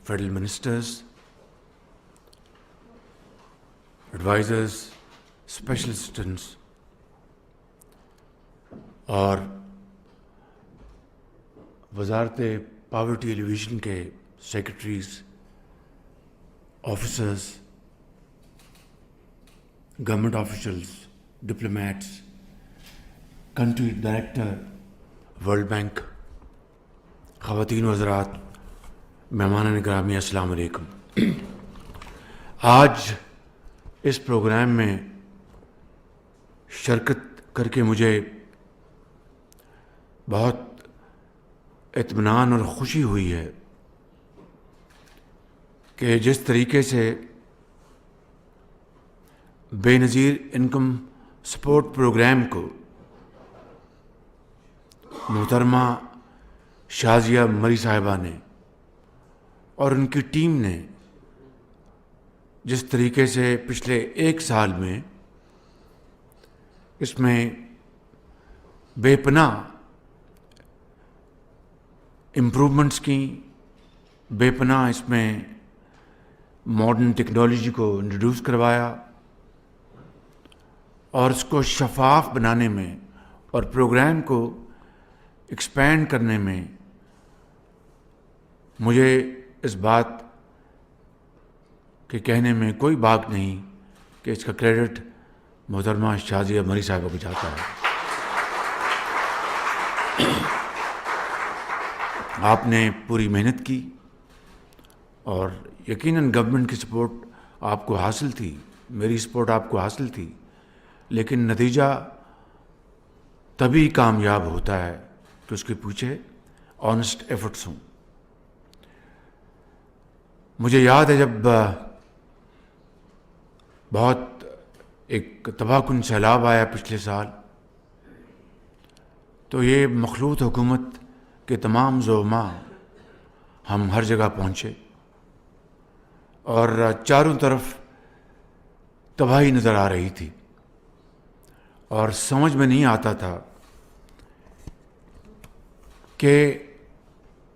federal ministers, advisors, special assistants اور وزارت poverty elevation کے secretaries, officers, government officials, diplomats, country director world bank, خواتین و حضرات، مہمان گرامی، السلام علیکم۔ آج اس پروگرام میں شرکت کر کے مجھے بہت اطمینان اور خوشی ہوئی ہے کہ جس طریقے سے بینظیر انکم سپورٹ پروگرام کو محترمہ شازیہ مری صاحبہ نے اور ان کی ٹیم نے جس طریقے سے پچھلے 1 سال میں اس میں بے پناہ امپرومنٹس کی، بے پناہ اس میں ماڈرن ٹیکنالوجی کو انٹروڈیوس کروایا اور اس کو شفاف بنانے میں اور پروگرام کو ایکسپینڈ کرنے میں مجھے اس بات کے کہنے میں کوئی باک نہیں کہ اس کا کریڈٹ محترمہ شازیہ مری صاحبہ کو جاتا ہے۔ آپ نے پوری محنت کی اور یقیناً گورنمنٹ کی سپورٹ آپ کو حاصل تھی، میری سپورٹ آپ کو حاصل تھی، لیکن نتیجہ تبھی کامیاب ہوتا ہے کہ اس کے پیچھے آنیسٹ ایفرٹس ہوں۔ مجھے یاد ہے جب بہت ایک تباہ کن سیلاب آیا پچھلے سال، تو یہ مخلوط حکومت کے تمام زعماء ہم ہر جگہ پہنچے اور چاروں طرف تباہی نظر آ رہی تھی اور سمجھ میں نہیں آتا تھا کہ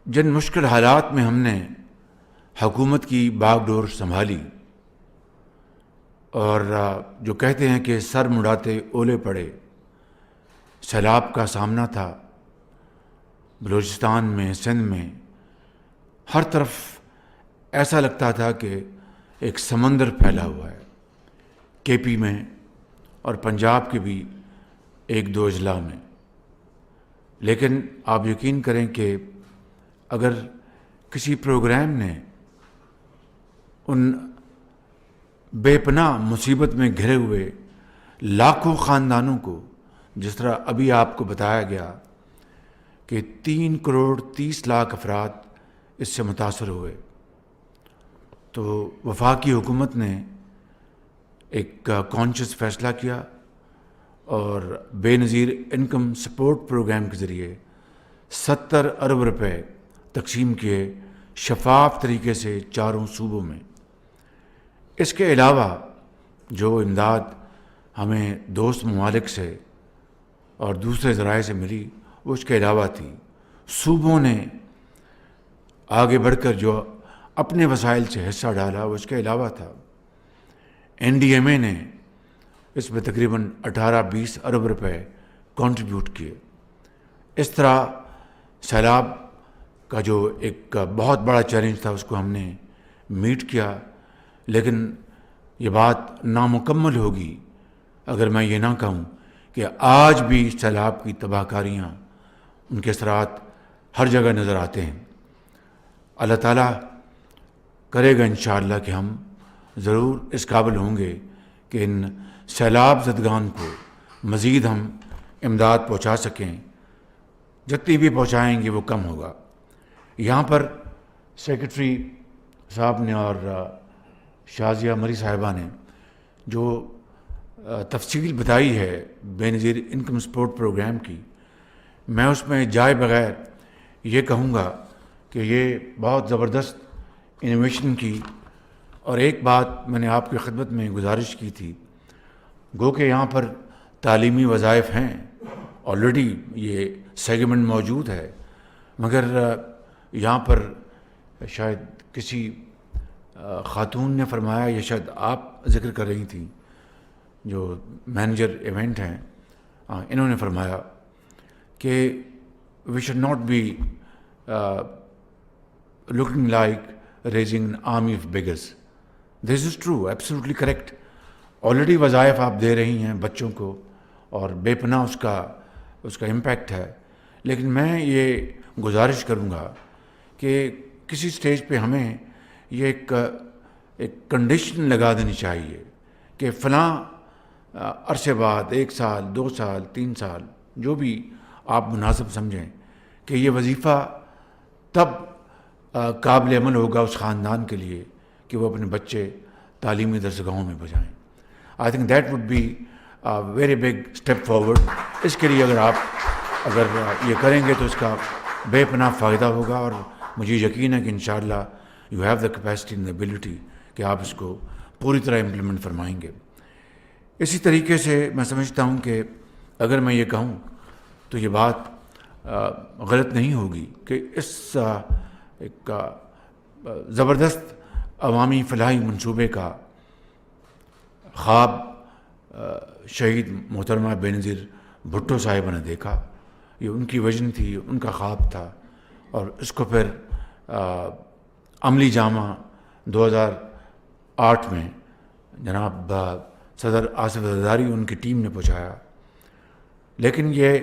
جن مشکل حالات میں ہم نے حکومت کی باغ ڈور سنبھالی اور جو کہتے ہیں کہ سر مڑاتے اولے پڑے، سیلاب کا سامنا تھا بلوچستان میں، سندھ میں، ہر طرف ایسا لگتا تھا کہ ایک سمندر پھیلا ہوا ہے، کے پی میں اور پنجاب کے بھی 1-2 اضلاع میں۔ لیکن آپ یقین کریں کہ اگر کسی پروگرام نے ان بے پناہ مصیبت میں گھرے ہوئے لاکھوں خاندانوں کو، جس طرح ابھی آپ کو بتایا گیا کہ 3 کروڑ 30 لاکھ افراد اس سے متاثر ہوئے، تو وفاقی حکومت نے ایک کانشیس فیصلہ کیا اور بے نظیر انکم سپورٹ پروگرام کے ذریعے 70 ارب روپے تقسیم کیے شفاف طریقے سے 4 صوبوں میں۔ اس کے علاوہ جو امداد ہمیں دوست ممالک سے اور دوسرے ذرائع سے ملی وہ اس کے علاوہ تھی۔ صوبوں نے آگے بڑھ کر جو اپنے وسائل سے حصہ ڈالا وہ اس کے علاوہ تھا۔ این ڈی ایم اے نے اس میں تقریباً 18-20 ارب روپے کنٹریبیوٹ کیے۔ اس طرح سیلاب کا جو ایک بہت بڑا چیلنج تھا اس کو ہم نے میٹ کیا، لیکن یہ بات نامکمل ہوگی اگر میں یہ نہ کہوں کہ آج بھی سیلاب کی تباہ کاریاں، ان کے اثرات ہر جگہ نظر آتے ہیں۔ اللہ تعالیٰ کرے گا انشاءاللہ کہ ہم ضرور اس قابل ہوں گے کہ ان سیلاب زدگان کو مزید ہم امداد پہنچا سکیں، جتنی بھی پہنچائیں گے وہ کم ہوگا۔ یہاں پر سیکرٹری صاحب نے اور شازیہ مری صاحبہ نے جو تفصیل بتائی ہے بے نظیر انکم سپورٹ پروگرام کی، میں اس میں جائے بغیر یہ کہوں گا کہ یہ بہت زبردست انوویشن کی، اور ایک بات میں نے آپ کی خدمت میں گزارش کی تھی، گو کہ یہاں پر تعلیمی وظائف ہیں، آلریڈی یہ سیگمنٹ موجود ہے، مگر یہاں پر شاید کسی خاتون نے فرمایا یا شاید آپ ذکر کر رہی تھیں جو مینیجر ایونٹ ہیں، انہوں نے فرمایا کہ we should not be looking like raising an army of beggars. This is true, absolutely correct. Already وظائف آپ دے رہی ہیں بچوں کو اور بے پناہ اس کا امپیکٹ ہے، لیکن میں یہ گزارش کروں گا کہ کسی سٹیج پہ ہمیں یہ ایک کنڈیشن لگا دینی چاہیے کہ فلاں عرصے بعد 1 سال 2 سال 3 سال جو بھی آپ مناسب سمجھیں کہ یہ وظیفہ تب قابل عمل ہوگا اس خاندان کے لیے کہ وہ اپنے بچے تعلیمی درسگاہوں میں بجائیں. I think that would be very big step forward. اس کے لیے اگر یہ کریں گے تو اس کا بے پناہ فائدہ ہوگا، اور مجھے یقین ہے کہ انشاءاللہ you have the capacity and the ability کہ آپ اس کو پوری طرح امپلیمنٹ فرمائیں گے. اسی طریقے سے میں سمجھتا ہوں کہ اگر میں یہ کہوں تو یہ بات غلط نہیں ہوگی کہ اس ایک زبردست عوامی فلاحی منصوبے کا خواب شہید محترمہ بینظیر بھٹو صاحبہ نے دیکھا. یہ ان کی ویژن تھی، ان کا خواب تھا، اور اس کو پھر عملی جامہ 2008 میں جناب صدر آصف زرداری ان کی ٹیم نے پہنچایا. لیکن یہ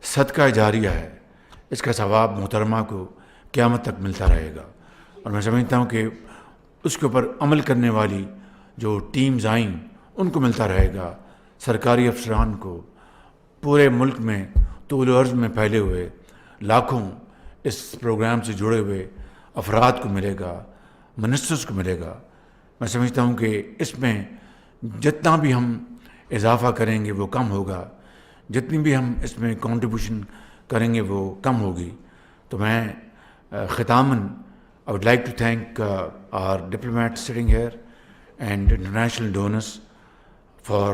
صدقہ جاریہ ہے، اس کا ثواب محترمہ کو قیامت تک ملتا رہے گا. اور میں سمجھتا ہوں کہ اس کے اوپر عمل کرنے والی جو ٹیمز آئیں ان کو ملتا رہے گا، سرکاری افسران کو، پورے ملک میں طول و عرض میں پھیلے ہوئے لاکھوں اس پروگرام سے جڑے ہوئے افراد کو ملے گا، منسٹرز کو ملے گا. میں سمجھتا ہوں کہ اس میں جتنا بھی ہم اضافہ کریں گے وہ کم ہوگا، جتنی بھی ہم اس میں کنٹریبیوشن کریں گے وہ کم ہوگی. تو میں ختاماً I would like to thank our diplomats sitting here and international donors for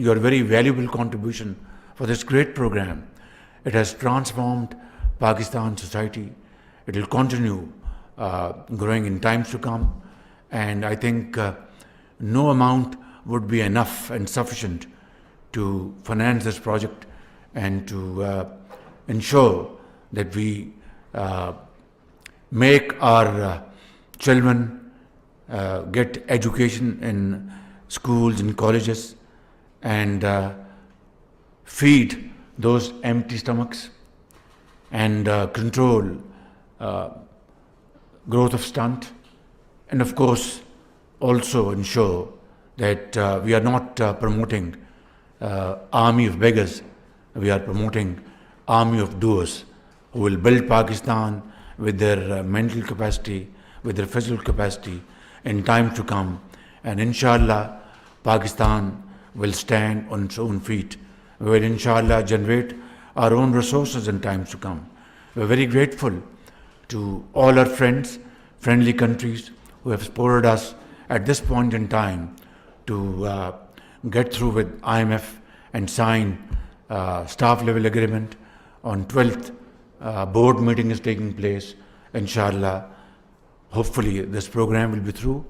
your very valuable contribution for this great program. It has transformed Pakistan society. It will continue growing in times to come, and I think no amount would be enough and sufficient to finance this project and to ensure that we make our children get education in schools and colleges and feed those empty stomachs and control growth of stunt, and of course also ensure that we are not promoting army of beggars. We are promoting army of doers who will build Pakistan with their mental capacity, with their physical capacity in time to come. And inshallah, Pakistan will stand on its own feet. We will inshallah generate our own resources in times to come. We are very grateful to all our friends, friendly countries who have supported us at this point in time to get through with IMF and sign staff level agreement. On 12th, board meeting is taking place. Inshallah, hopefully this program will be through,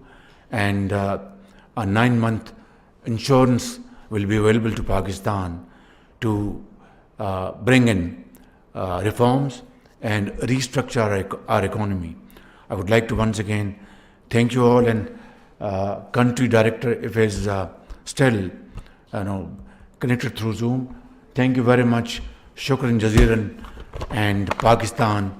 and a 9-month insurance will be available to Pakistan to bring in reforms and restructure our economy. I would like to once again thank you all, and country director, if he is still connected through Zoom, thank you very much. Shukran jazeeran, and Pakistan